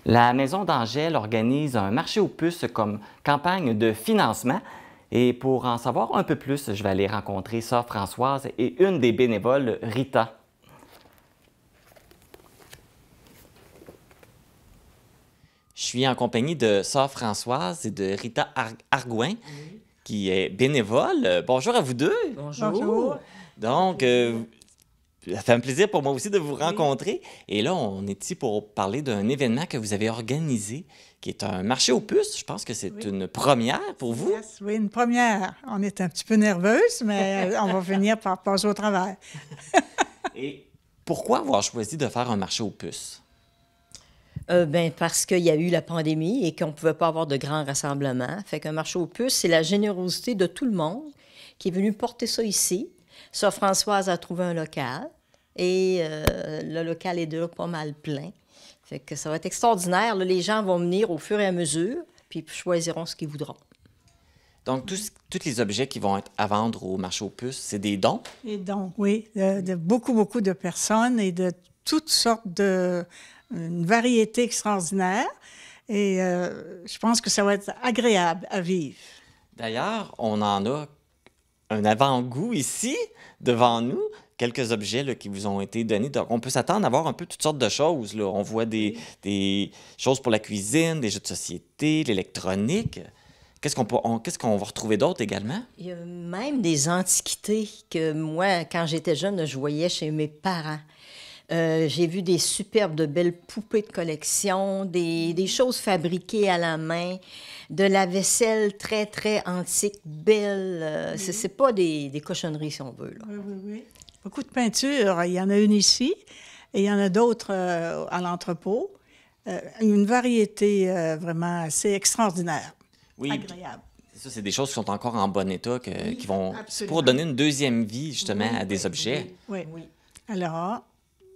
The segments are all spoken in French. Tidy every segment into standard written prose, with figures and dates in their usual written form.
La Maison d'Angèle organise un marché aux puces comme campagne de financement. Et pour en savoir un peu plus, je vais aller rencontrer Sœur Françoise et une des bénévoles, Rita. Je suis en compagnie de Sœur Françoise et de Rita Argouin, qui est bénévole. Bonjour à vous deux. Bonjour. Bonjour. Donc, ça fait un plaisir pour moi aussi de vous rencontrer. Et là, on est ici pour parler d'un événement que vous avez organisé, qui est un marché aux puces. Je pense que c'est une première pour vous. Yes, oui, une première. On est un petit peu nerveuse, mais on va finir par passer au travers. Et pourquoi avoir choisi de faire un marché aux puces? Parce qu'il y a eu la pandémie et qu'on ne pouvait pas avoir de grands rassemblements. Fait qu'un marché aux puces, c'est la générosité de tout le monde qui est venu porter ça ici. Sœur Françoise a trouvé un local et le local est déjà pas mal plein. Fait que ça va être extraordinaire. Là, les gens vont venir au fur et à mesure puis choisiront ce qu'ils voudront. Donc, tous les objets qui vont être à vendre au marché aux puces, c'est des dons? Et donc, oui, de beaucoup, beaucoup de personnes et de toutes sortes une variété extraordinaire. Et je pense que ça va être agréable à vivre. D'ailleurs, on en a un avant-goût ici, devant nous, quelques objets là, qui vous ont été donnés. Donc, on peut s'attendre à voir un peu toutes sortes de choses. Là. On voit des choses pour la cuisine, des jeux de société, l'électronique. Qu'est-ce qu'on va retrouver d'autre également? Il y a même des antiquités que moi, quand j'étais jeune, je voyais chez mes parents. J'ai vu des superbes, de belles poupées de collection, des choses fabriquées à la main, de la vaisselle très, très antique, belle. C'est pas des cochonneries, si on veut. Là. Oui, oui, oui. Beaucoup de peintures. Il y en a une ici et il y en a d'autres à l'entrepôt. Une variété vraiment assez extraordinaire. Oui, agréable. Ça, c'est des choses qui sont encore en bon état, qui vont absolument. pour donner une deuxième vie, justement, à des objets. Oui. Alors,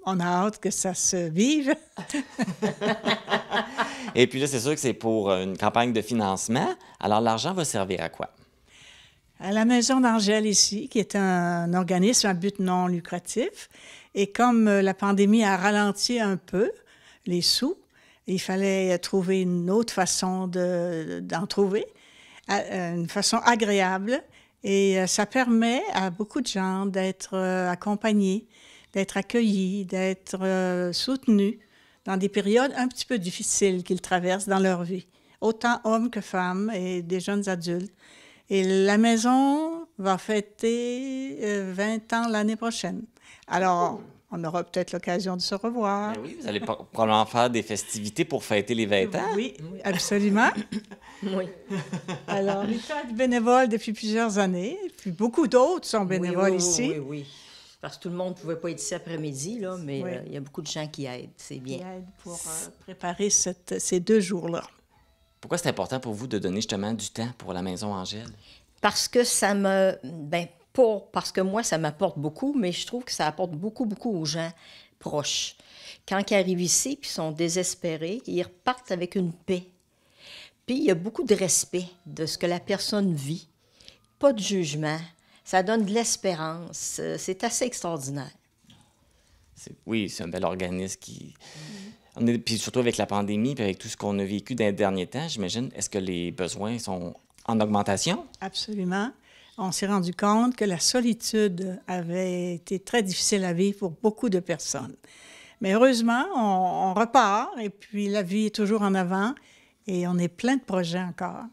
on a hâte que ça se vive. Et puis là, c'est sûr que c'est pour une campagne de financement. Alors, l'argent va servir à quoi? À la Maison d'Angèle ici, qui est un organisme à but non lucratif. Et comme la pandémie a ralenti un peu les sous, il fallait trouver une autre façon d'en trouver, une façon agréable. Et ça permet à beaucoup de gens d'être accompagnés, d'être accueillis, d'être soutenus dans des périodes un petit peu difficiles qu'ils traversent dans leur vie, autant hommes que femmes et des jeunes adultes. Et la maison va fêter 20 ans l'année prochaine. Alors, on aura peut-être l'occasion de se revoir. Ben oui, vous allez probablement faire des festivités pour fêter les 20 ans. Oui, absolument. Oui. Alors, Rita est bénévole depuis plusieurs années, puis beaucoup d'autres sont bénévoles ici. Oui. Parce que tout le monde ne pouvait pas être ici après-midi, là, mais il y a beaucoup de gens qui aident. C'est bien. Qui aident pour préparer ces 2 jours-là. Pourquoi c'est important pour vous de donner justement du temps pour la Maison Angèle? Parce que ça me... pas parce que moi, ça m'apporte beaucoup, mais je trouve que ça apporte beaucoup, beaucoup aux gens proches. Quand ils arrivent ici puis sont désespérés, ils repartent avec une paix. Puis il y a beaucoup de respect de ce que la personne vit. Pas de jugement. Ça donne de l'espérance. C'est assez extraordinaire. Oui, c'est un bel organisme qui... Puis surtout avec la pandémie, puis avec tout ce qu'on a vécu dans les derniers temps, j'imagine, est-ce que les besoins sont en augmentation? Absolument. On s'est rendu compte que la solitude avait été très difficile à vivre pour beaucoup de personnes. Mais heureusement, on repart et puis la vie est toujours en avant et on est plein de projets encore.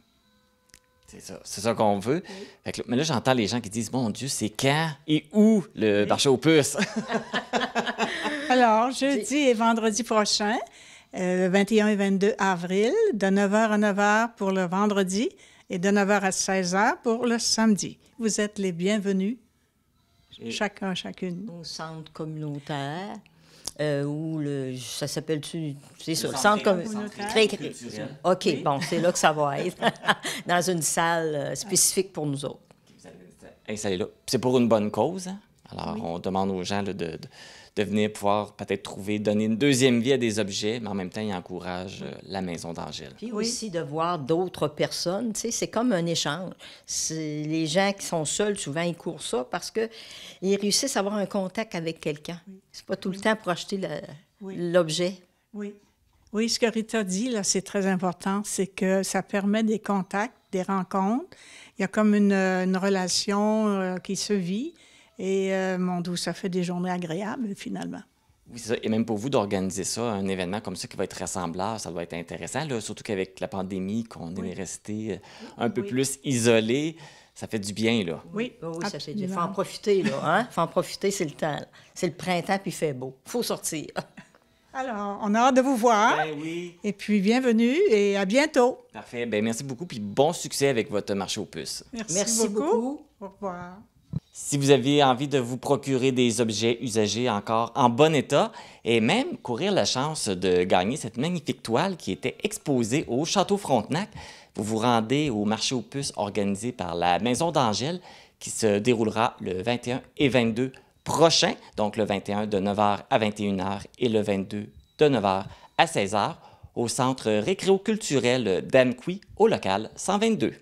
C'est ça qu'on veut. Fait que, mais là, j'entends les gens qui disent, mon Dieu, c'est quand et où le marché aux puces? Alors, jeudi et vendredi prochain, le 21 et 22 avril, de 9h à 9h pour le vendredi et de 9h à 16h pour le samedi. Vous êtes les bienvenus, chacun, chacune. Au centre communautaire, ça s'appelle-tu? C'est ça, le centre communautaire. OK, Oui. bon, c'est là que ça va être, dans une salle spécifique pour nous autres. Installé là. C'est pour une bonne cause. Hein? Alors, on demande aux gens là, de venir pouvoir peut-être donner une deuxième vie à des objets, mais en même temps, ils encouragent la Maison d'Angèle. Puis aussi de voir d'autres personnes, tu sais, c'est comme un échange. Les gens qui sont seuls, souvent, ils courent ça parce qu'ils réussissent à avoir un contact avec quelqu'un. C'est pas tout le temps pour acheter l'objet. Oui. Oui, ce que Rita dit, là, c'est très important, c'est que ça permet des contacts, des rencontres. Il y a comme une relation qui se vit et, mon Dieu, ça fait des journées agréables, finalement. Oui, c'est ça. Et même pour vous d'organiser ça, un événement comme ça qui va être rassembleur, ça doit être intéressant, là, surtout qu'avec la pandémie, qu'on est resté un peu plus isolé, ça fait du bien, là. Oui, Oui, ça fait du bien. Il faut en profiter, là. Hein? Faut en profiter, c'est le temps. Là. C'est le printemps, puis il fait beau. Il faut sortir. Alors, on a hâte de vous voir. Ben oui. Et puis, bienvenue et à bientôt. Parfait. Ben merci beaucoup, puis bon succès avec votre marché aux puces. Merci beaucoup. Au revoir. Si vous avez envie de vous procurer des objets usagés encore en bon état et même courir la chance de gagner cette magnifique toile qui était exposée au Château Frontenac, vous vous rendez au marché aux puces organisé par la Maison d'Angèle qui se déroulera le 21 et 22 prochain, donc le 21 de 9h à 21h et le 22 de 9h à 16h au centre récréo-culturel d'Amqui au local 122.